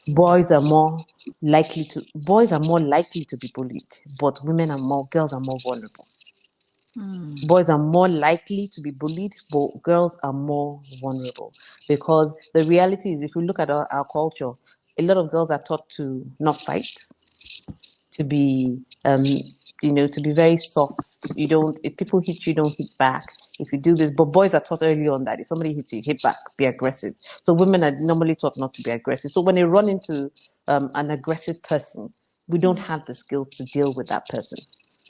boys are more boys are more likely to be bullied, but girls are more vulnerable. Boys are more likely to be bullied, but girls are more vulnerable. Because the reality is, if we look at our culture, a lot of girls are taught to not fight, to be, to be very soft. You don't, if people hit you, don't hit back. If you do this, but boys are taught early on that if somebody hits you, hit back, be aggressive. So women are normally taught not to be aggressive. So when they run into an aggressive person, we don't have the skills to deal with that person.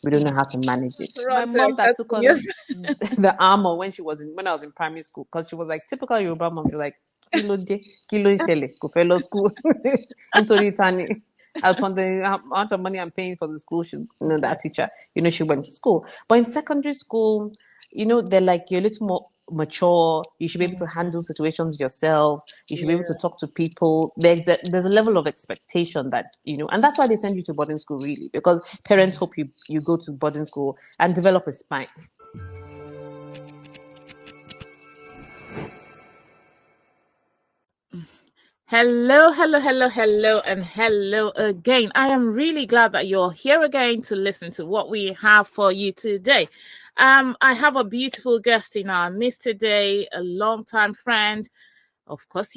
We don't know how to manage it. My Run to mom that upset took on news. the armor when I was in primary school, because she was like typical Yoruba mom. She was like, kilo je, kilo shele, go fellow school into returning. Upon the amount of money I'm paying for the school, that teacher, she went to school. But in secondary school, they're like, you're a little more mature. You should be able to handle situations yourself. You should be able Yeah. to talk to people. There's a level of expectation that, and that's why they send you to boarding school, really, because parents hope you go to boarding school and develop a spine. Hello, hello, hello, hello, and hello again. I am really glad that you're here again to listen to what we have for you today. I have a beautiful guest in our midst today, a longtime friend. Of course,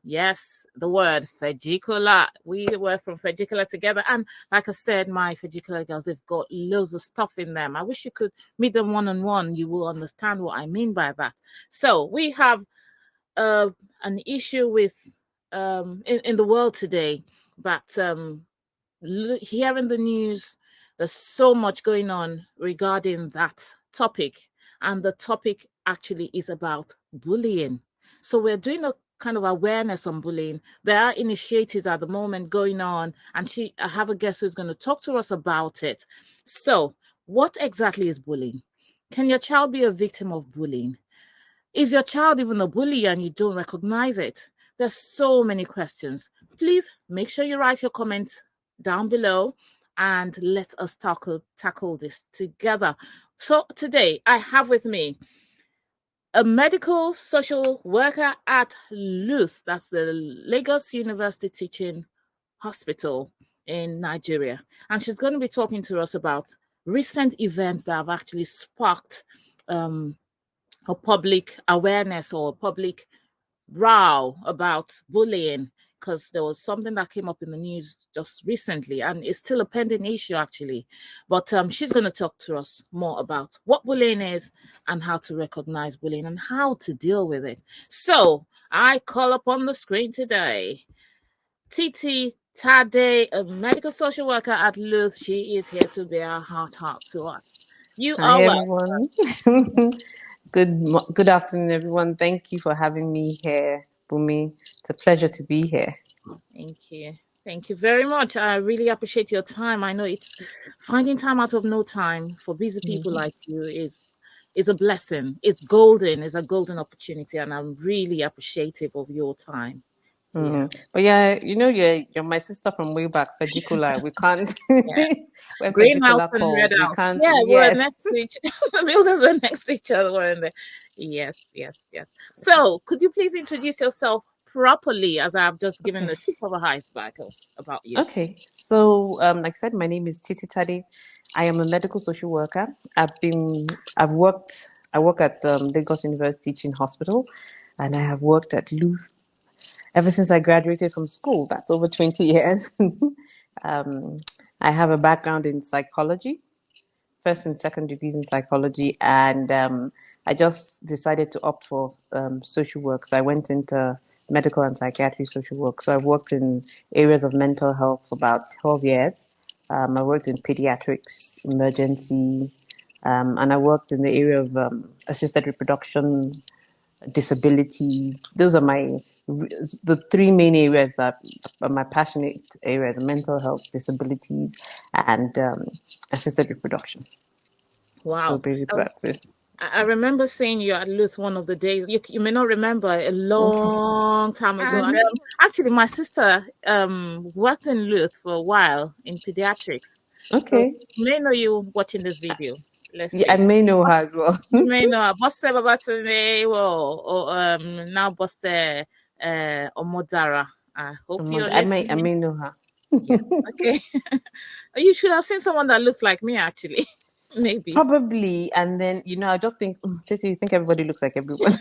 yes, the word Feggicolla. We were from Feggicolla together. And like I said, my Feggicolla girls, they've got loads of stuff in them. I wish you could meet them one-on-one. You will understand what I mean by that. So we have an issue with in the world today that here in the news, there's so much going on regarding that topic. And the topic actually is about bullying. So we're doing a kind of awareness on bullying. There are initiatives at the moment going on, and I have a guest who's going to talk to us about it. So, what exactly is bullying? Can your child be a victim of bullying? Is your child even a bully and you don't recognize it? There's so many questions. Please make sure you write your comments down below and let us tackle this together. So today I have with me a medical social worker at LUTH, that's the Lagos University Teaching Hospital in Nigeria. And she's going to be talking to us about recent events that have actually sparked a public awareness or a public row about bullying, because there was something that came up in the news just recently and it's still a pending issue actually. But she's going to talk to us more about what bullying is and how to recognize bullying and how to deal with it. So I call up on the screen today Titi Tade, a medical social worker at LUTH. She is here to bear her heart to us. You Hi, are welcome. everyone. Good afternoon, everyone. Thank you for having me here, Bumi. It's a pleasure to be here. Thank you. Thank you very much. I really appreciate your time. I know it's finding time out of no time for busy people like you is a blessing. It's golden. It's a golden opportunity, and I'm really appreciative of your time. Yeah. But yeah, you're my sister from way back, Feggicolla. We can't Yeah. when Green House Feggicolla and Red calls, we House. can't. Yeah, we were Yes. next to each the buildings were next to each other, weren't they? Yes, yes, yes. So could you please introduce yourself properly as I've just given Okay. the tip of a iceberg about you? Okay. So, like I said, my name is Titi Tade. I am a medical social worker. I work at Lagos University Teaching Hospital, and I have worked at LUTH ever since I graduated from school. That's over 20 years. um, I have a background in psychology, first and second degrees in psychology, and I just decided to opt for social work. So I went into medical and psychiatry social work. So I've worked in areas of mental health for about 12 years. I worked in pediatrics, emergency, and I worked in the area of assisted reproduction, disability. Those are the three main areas that are my passionate areas: mental health, disabilities, and assisted reproduction. So Wow. basically, that's it. I remember seeing you at LUTH one of the days. You may not remember a long time ago. And actually, my sister worked in LUTH for a while in pediatrics. So Okay. you may know you watching this video. Let's Yeah, I see. may know her as well. You may know her. Bosse Babatunde or now Bosse Omodara. I hope Amanda, you're I listening. may know her. Yeah. Okay. You should have seen someone that looks like me, actually. Maybe. Probably, and then I just think, Titi, you think everybody looks like everyone.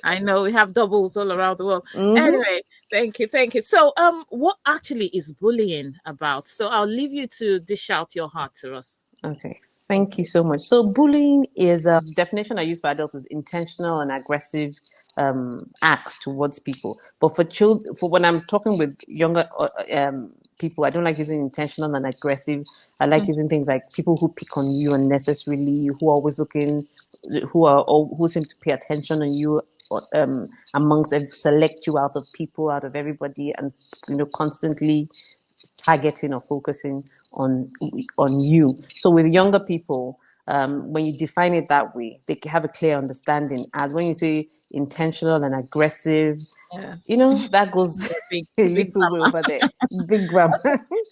I know we have doubles all around the world. Hmm. Anyway, thank you, thank you. So, what actually is bullying about? So, I'll leave you to dish out your heart to us. Okay, Thank thank you you. so much. So, bullying is the definition I use for adults is intentional and aggressive acts towards people. But for children, for when I'm talking with younger people, I don't like using intentional and aggressive. I like Mm, using things like people who pick on you unnecessarily, who are always looking, who seem to pay attention on you. Amongst select you out of people, out of everybody, and constantly targeting or focusing on you. So with younger people, when you define it that way, they have a clear understanding. As when you say intentional and aggressive, yeah. that goes Yeah, big, a big little way grammar. over there. Big grammar.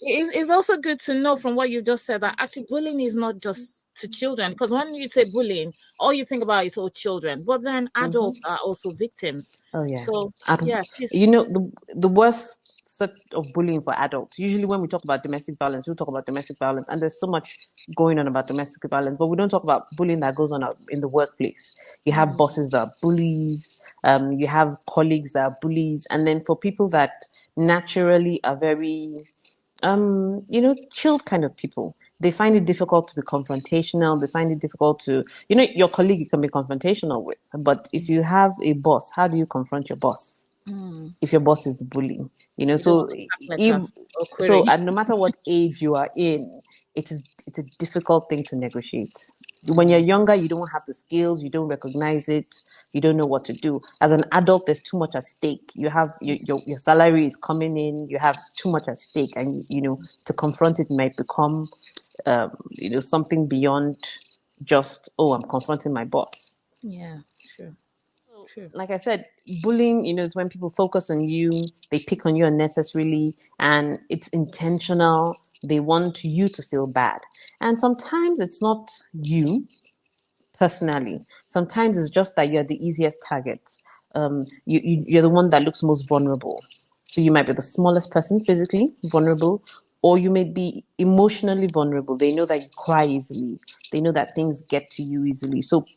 It's also good to know from what you just said that actually bullying is not just to children. Because when you say bullying, all you think about is all children, but then adults are also victims. Oh yeah. So, And yeah, please. the worst set of bullying for adults. Usually when we talk about domestic violence, we talk about domestic violence, and there's so much going on about domestic violence, but we don't talk about bullying that goes on out in the workplace. You have Mm, bosses that are bullies, you have colleagues that are bullies, and then for people that naturally are very chilled kind of people. They find it difficult to be confrontational. They find it difficult to, your colleague you can be confrontational with. But if you have a boss, how do you confront your boss? mm. If your boss is the bully, You don't want so to sack if letter or so, query. and no matter what age you are in, it's a difficult thing to negotiate. When you're Mm, younger, you don't have the skills, you don't recognize it, you don't know what to do. As an adult, there's too much at stake. You have your salary is coming in, you have too much at stake, and to confront it might become something beyond just, oh, I'm confronting my boss. yeah, true, true. Like I said, bullying, is when people focus on you, they pick on you unnecessarily, and it's intentional. They want you to feel bad. And sometimes it's not you personally. Sometimes it's just that you're the easiest target. You're the one that looks most vulnerable. So you might be the smallest person physically vulnerable, or you may be emotionally vulnerable. They know that you cry easily. They know that things get to you easily. So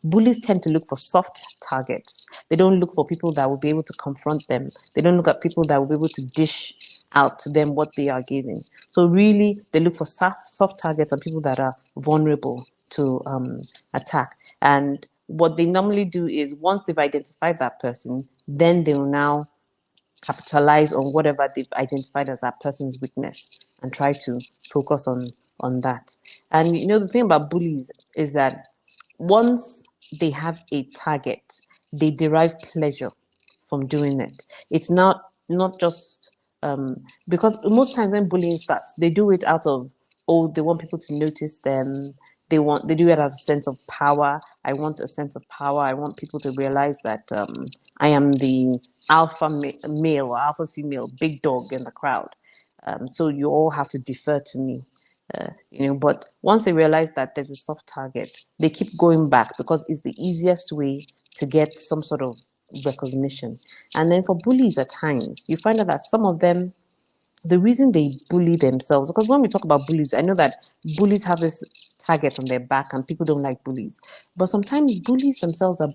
bullies tend to look for soft targets. They don't look for people that will be able to confront them. They don't look at people that will be able to dish out to them what they are giving. So really, they look for soft targets and people that are vulnerable to attack. And what they normally do is once they've identified that person, then they will now capitalize on whatever they've identified as that person's weakness and try to focus on that. And the thing about bullies is that once they have a target, they derive pleasure from doing it. It's not just because most times when bullying starts, they do it out of, oh, they want people to notice them. They do it out of a sense of power. I want a sense of power. I want people to realize that I am the male or alpha female, big dog in the crowd. So you all have to defer to me. But once they realize that there's a soft target, they keep going back because it's the easiest way to get some sort of recognition. And then for bullies at times, you find out that some of them, the reason they bully themselves, because when we talk about bullies, I know that bullies have this target on their back and people don't like bullies. But sometimes bullies themselves are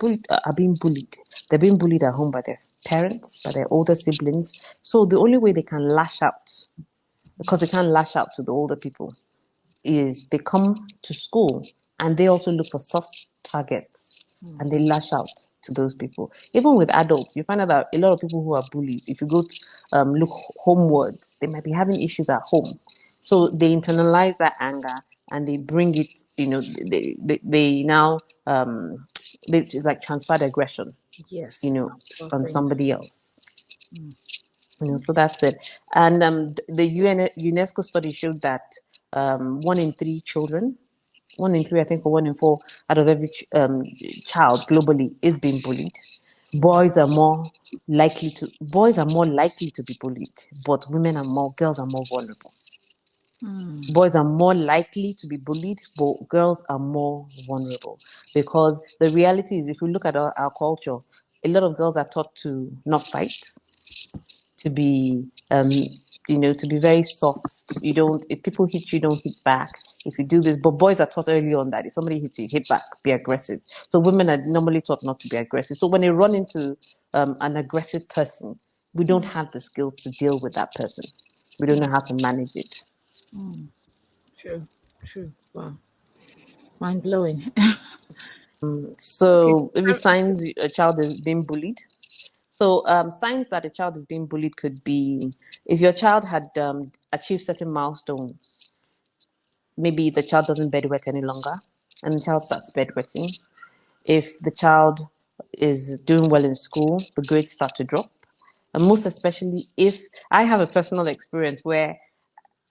being bullied. They're being bullied at home by their parents, by their older siblings. So the only way they can lash out, because they can't lash out to the older people, is they come to school and they also look for soft targets and they lash out to those people. Even with adults, you find out that a lot of people who are bullies, if you go to look homewards, they might be having issues at home. So they internalize that anger and they bring it, they now, it's like transferred aggression, Yes, I'm on saying that. somebody else. Mm, So okay. that's it. And the UNESCO study showed that 1 in 3 children, 1 in 3, I think, or 1 in 4 out of every child globally is being bullied. Boys are more likely to be bullied, but girls are more vulnerable. Mm, Boys are more likely to be bullied, but girls are more vulnerable. Because the reality is, if you look at our culture, a lot of girls are taught to not fight. to be to be very soft. You don't if people hit you, don't hit back. If you do this, but boys are taught early on that if somebody hits you, hit back, be aggressive. So women are normally taught not to be aggressive. So when they run into an aggressive person, we don't have the skills to deal with that person. We don't know how to manage it. True. True. Wow. Mind blowing. Okay. So maybe signs a child is being bullied. So signs that a child is being bullied could be if your child had achieved certain milestones. Maybe the child doesn't bedwet any longer, and the child starts bedwetting. If the child is doing well in school, the grades start to drop. And most especially if I have a personal experience where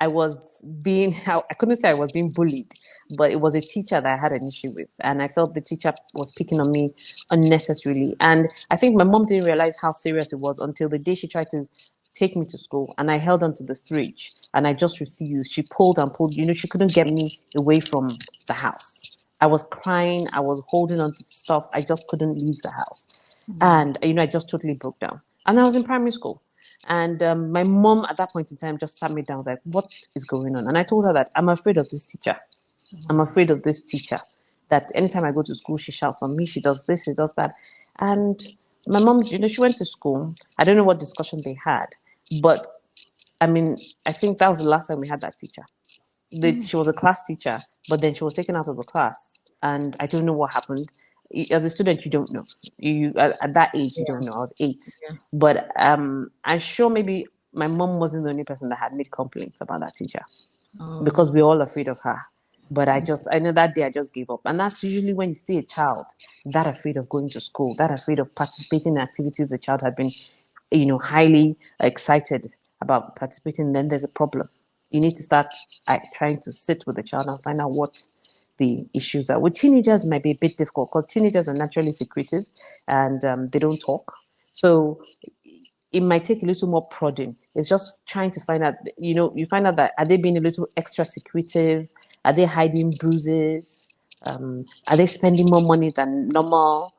I was being, I couldn't say I was being bullied, but it was a teacher that I had an issue with. And I felt the teacher was picking on me unnecessarily. And I think my mom didn't realize how serious it was until the day she tried to take me to school and I held onto the fridge and I just refused. She pulled and pulled, she couldn't get me away from the house. I was crying, I was holding on to stuff, I just couldn't leave the house. And, I just totally broke down. And I was in primary school. And my mom at that point in time just sat me down, was like, what is going on? And I told her that I'm afraid of this teacher. I'm afraid of this teacher. That anytime I go to school, she shouts on me, she does this, she does that. And my mom, she went to school. I don't know what discussion they had, but I mean, I think that was the last time we had that teacher. She was a class teacher, but then she was taken out of the class, and I don't know what happened. As a student, you don't know. You at that age, you don't know. I was 8, Yeah. but I'm sure maybe my mom wasn't the only person that had made complaints about that teacher Oh. because we're all afraid of her. But I know that day I just gave up. And that's usually when you see a child that afraid of going to school, that afraid of participating in activities the child had been, highly excited about participating, then there's a problem. You need to start trying to sit with the child and find out what the issues are. With teenagers, it might be a bit difficult because teenagers are naturally secretive and they don't talk. So it might take a little more prodding. It's just trying to find out, you find out that are they being a little extra secretive? Are they hiding bruises? Are they spending more money than normal?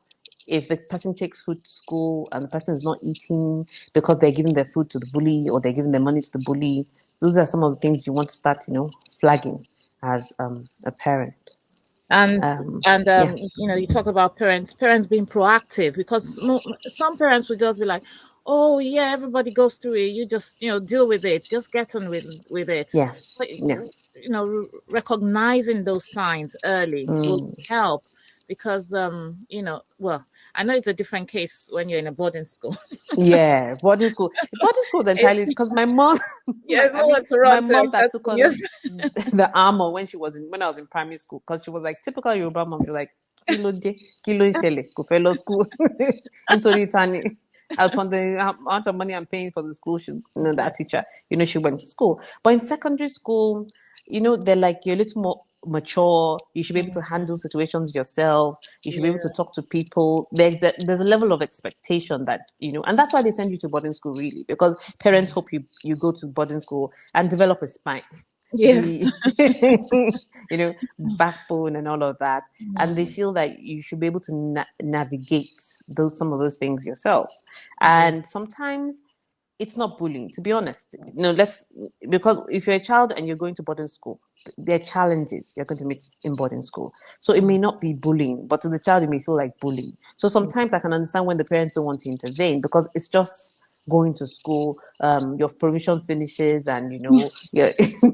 If the person takes food to school and the person is not eating because they're giving their food to the bully or they're giving their money to the bully, those are some of the things you want to start, flagging as a parent. And Yeah, you talk about parents being proactive, because some parents would just be like, oh yeah, everybody goes through it, you just deal with it, just get on with it. yeah, But yeah. recognizing those signs early will help, because well, I know it's a different case when you're in a boarding school. Yeah, boarding school. Boarding school is entirely It, because my mom, there's no one to my run to mom that except took for on yes. the armor when I was in primary school because she was like typical Yoruba mom. She was like kilo de kilo ishele kò fẹ́ lọ school nítorí tani. Upon the amount of money I'm paying for the school, that teacher, she went to school. But in secondary school, they're like you're a little more mature. You should be able to handle situations yourself. You should be able Yeah. to talk to people. There's a level of expectation that and that's why they send you to boarding school really, because parents hope you go to boarding school and develop a spine, Yes. the backbone and all of that, and they feel that you should be able to navigate some of those things yourself. Yeah. And sometimes it's not bullying, to be honest. Because if you're a child and you're going to boarding school, there are challenges you're going to meet in boarding school. So it may not be bullying, but to the child, it may feel like bullying. So sometimes I can understand when the parents don't want to intervene because it's just going to school, your provision finishes and,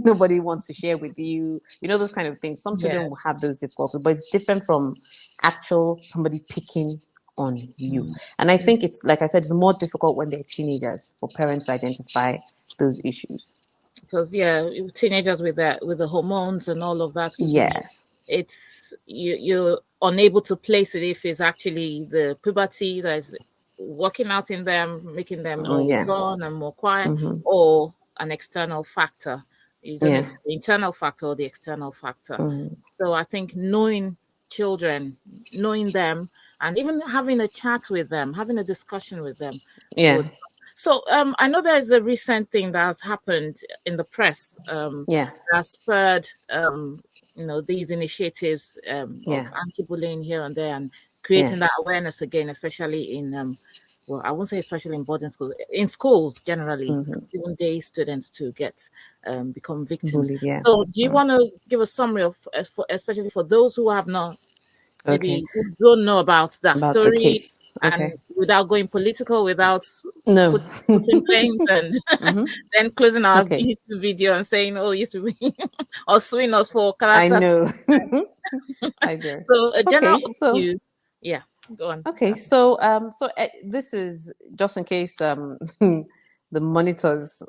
nobody wants to share with you, those kind of things. Some children will Yes. have those difficulties, but it's different from actual somebody picking on you. And I think it's like I said, it's more difficult when they're teenagers for parents to identify those issues. Because yeah, teenagers with the hormones and all of that kicking in, Yeah, it's you're unable to place it if it's actually the puberty that is working out in them, making them oh more yeah, withdrawn and more quiet, or an external factor. You don't know if yeah, it's the internal factor or the external factor. So I think knowing children, knowing them, and even having a chat with them, having a discussion with them yeah, would. So I know there is a recent thing that has happened in the press, yeah, that spurred these initiatives of yeah, anti-bullying here and there, and yeah, creating that awareness again, especially in well, I won't say especially in boarding schools, in schools generally, Mm-hmm. even day students to get become victims. Bullied, yeah. So, do you want to give a summary of, especially for those who have not, Okay. maybe who don't know about that About the story, case. and Okay. without going political, without No. putting claims and Mm-hmm. then closing our Okay. YouTube video and saying, "Oh, it used to be," or suing us for I character. know. I do. So, a general Okay. So overview. Yeah, go on. okay. So this is just in case the monitors,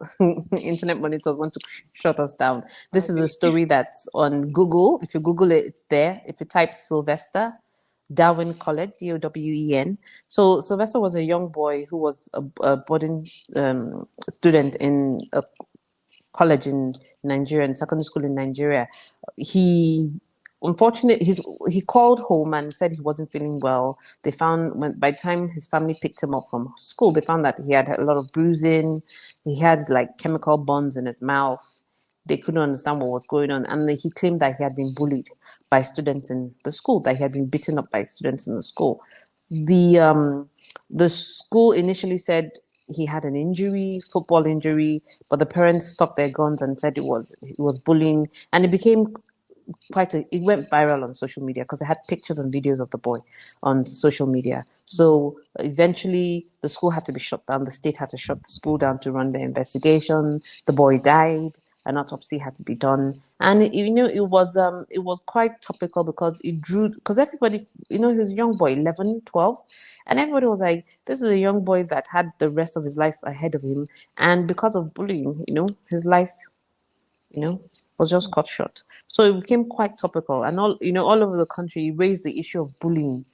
internet monitors want to shut us down. This is a Okay. story that's on Google. If you Google it, it's there. If you type Sylvester, Dowen College, Dowen. So Sylvester was a young boy who was a boarding student in a college in Nigeria, in secondary school in Nigeria. He unfortunately he called home and said he wasn't feeling well. They found by the time his family picked him up from school, they found that he had a lot of bruising. He had like chemical burns in his mouth. They couldn't understand what was going on, and he claimed that he had been bullied by students in the school, that he had been beaten up by students in the school. The school initially said he had an injury, football injury, but the parents stuck their guns and said it was bullying, and it became it went viral on social media because it had pictures and videos of the boy on social media. So eventually the school had to be shut down. The state had to shut the school down to run the investigation. The boy died. An autopsy had to be done. And it was quite topical because it drew, because everybody, he was a young boy, 11, 12, and everybody was like, this is a young boy that had the rest of his life ahead of him, and because of bullying, his life, you know, was just cut short. So it became quite topical, and all over the country, it raised the issue of bullying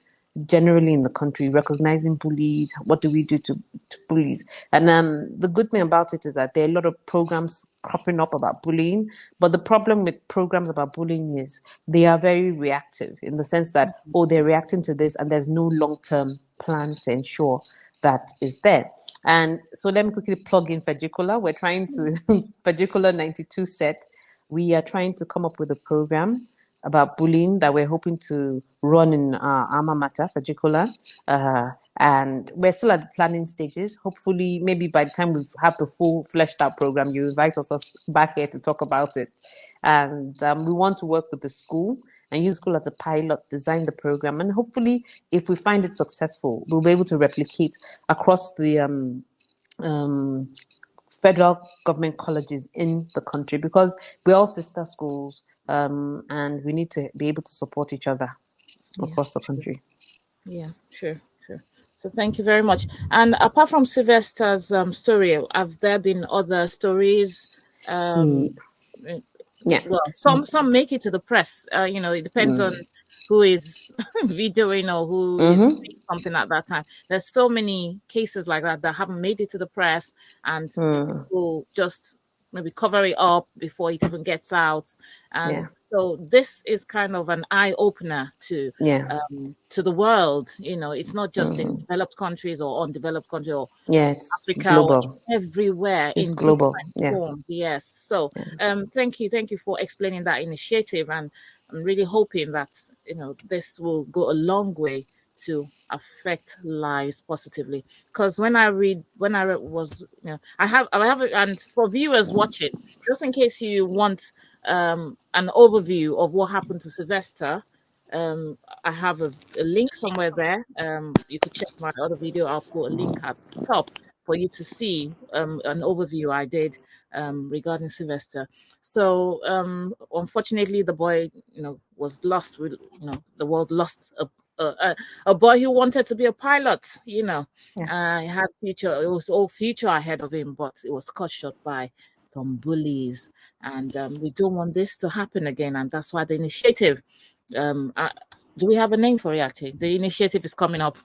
generally in the country, recognizing bullies. What do we do to bullies? And the good thing about it is that there are a lot of programs cropping up about bullying. But the problem with programs about bullying is they are very reactive in the sense that, oh, they're reacting to this, and there's no long-term plan to ensure that is there. And so let me quickly plug in Feggicolla. We're trying to, Feggicolla 92 set, we are trying to come up with a program about bullying that we're hoping to run in our alma mater, Feggicolla. And we're still at the planning stages. Hopefully, maybe by the time we have the full fleshed out program, you invite us back here to talk about it. And we want to work with the school and use school as a pilot, design the program. And hopefully, if we find it successful, we'll be able to replicate across the federal government colleges in the country, because we're all sister schools, and we need to be able to support each other Yeah, across the sure. country. Yeah, sure, sure. So thank you very much. And apart from Sylvester's story, have there been other stories? Um, eh, Yeah. well, some make it to the press. It depends on who is videoing or who is Mm-hmm. saying something at that time. There's so many cases like that that haven't made it to the press, and people just maybe cover it up before it even gets out. And Yeah. so this is kind of an eye opener Yeah. to the world. It's not just in developed countries or undeveloped countries or Yeah. It's Africa or global. everywhere It's in global. different Yeah. forms. Yes. So, thank you for explaining that initiative, and I'm really hoping that this will go a long way to affect lives positively. Because was, I have, and for viewers watching, just in case you want an overview of what happened to Sylvester, I have a link somewhere there. You could check my other video. I'll put a link at the top for you to see an overview I did regarding Sylvester. So unfortunately, the boy, was lost. The world lost a boy who wanted to be a pilot. Yeah. He had future. It was all future ahead of him, but it was cut short by some bullies, and we don't want this to happen again. And that's why the initiative. Do we have a name for it? Actually, the initiative is coming up.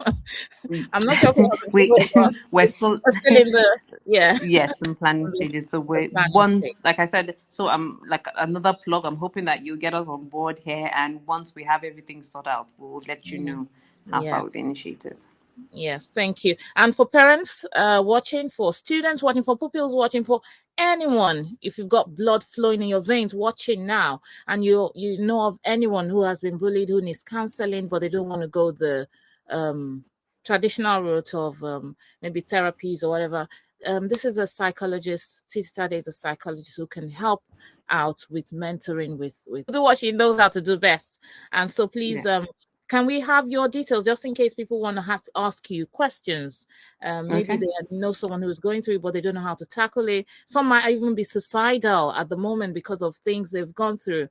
I'm not sure if we have a we name, but we're it's still still in the yes, in planning on the, stages. So the we planning stage. once, like I said, so I'm like another plug. I'm hoping that you get us on board here, and once we have everything sorted out, we'll let you Mm, know how far with yes. the initiative. Yes, thank you. And for parents watching, for students watching, for pupils watching, for anyone, if you've got blood flowing in your veins watching now, and you know of anyone who has been bullied, who needs counseling, but they don't want to go the traditional route of maybe therapies or whatever. This is a psychologist. Titi Tade is a psychologist who can help out with mentoring, with do what she knows how to do best. And so please, can we have your details just in case people want to ask you questions? Maybe they know someone who's going through it, but they don't know how to tackle it. Some might even be suicidal at the moment because of things they've gone through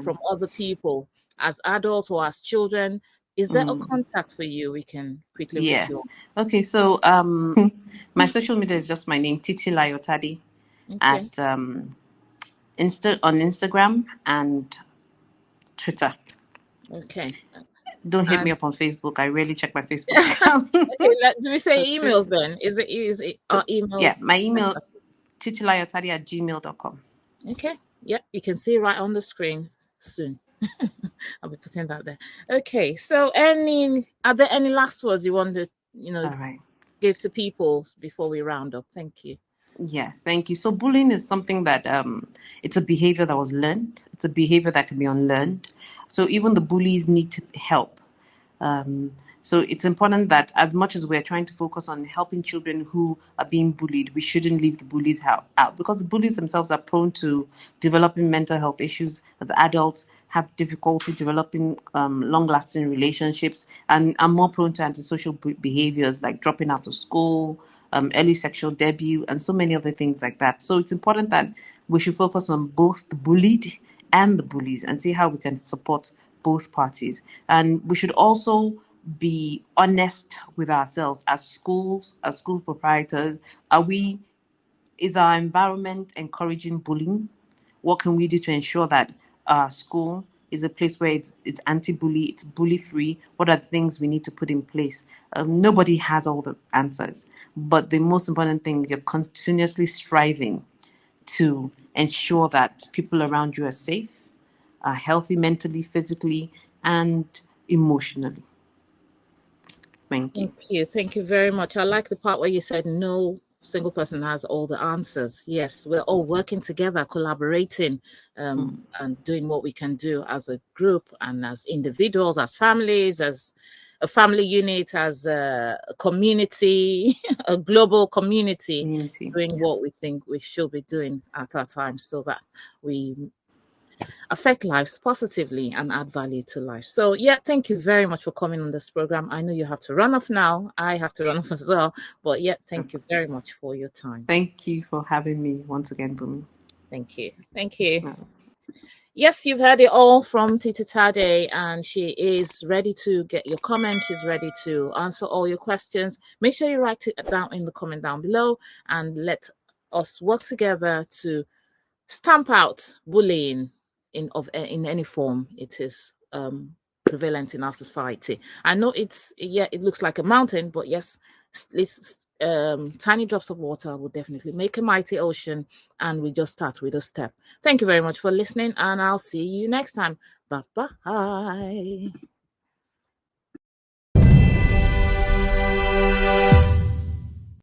from other people as adults or as children. Is there a contact for you we can quickly reach you? Okay, so my social media is just my name, Titi Tade, at on Instagram and Twitter. Okay. Don't hit me up on Facebook. I rarely check my Facebook account. Do we say emails then? Is it our emails? Yeah, my email, titilayotade@gmail.com. Okay. Yeah, you can see right on the screen soon. I'll be putting that there. Okay. So are there any last words you want to, give to people before we round up? Thank you. Yes, thank you. So bullying is something that it's a behavior that was learned. It's a behavior that can be unlearned. So even the bullies need help. So it's important that as much as we're trying to focus on helping children who are being bullied, we shouldn't leave the bullies out, because the bullies themselves are prone to developing mental health issues as adults, have difficulty developing long-lasting relationships, and are more prone to antisocial behaviors like dropping out of school, early sexual debut, and so many other things like that. So it's important that we should focus on both the bullied and the bullies and see how we can support both parties. And we should also be honest with ourselves as schools, as school proprietors. Is our environment encouraging bullying? What can we do to ensure that our school is a place where it's anti-bully, it's bully-free? What are the things we need to put in place? Nobody has all the answers, but the most important thing, you're continuously striving to ensure that people around you are safe, are healthy mentally, physically, and emotionally. Thank you. Thank you very much. I like the part where you said no single person has all the answers. Yes, we're all working together, collaborating, and doing what we can do as a group and as individuals, as families, as a family unit, as a community, a global community, doing what we think we should be doing at our time so that we affect lives positively and add value to life. So yeah, thank you very much for coming on this program. I know you have to run off now. I have to run off as well. But yeah, thank you very much for your time. Thank you for having me once again, Bumi. Thank you. Thank you. Yes, you've heard it all from Titi Tade, and she is ready to get your comments. She's ready to answer all your questions. Make sure you write it down in the comment down below, and let us work together to stamp out bullying in any form it is prevalent in our society. I know it looks like a mountain, but yes, tiny drops of water will definitely make a mighty ocean, and we just start with a step. Thank you very much for listening, and I'll see you next time. Bye-bye.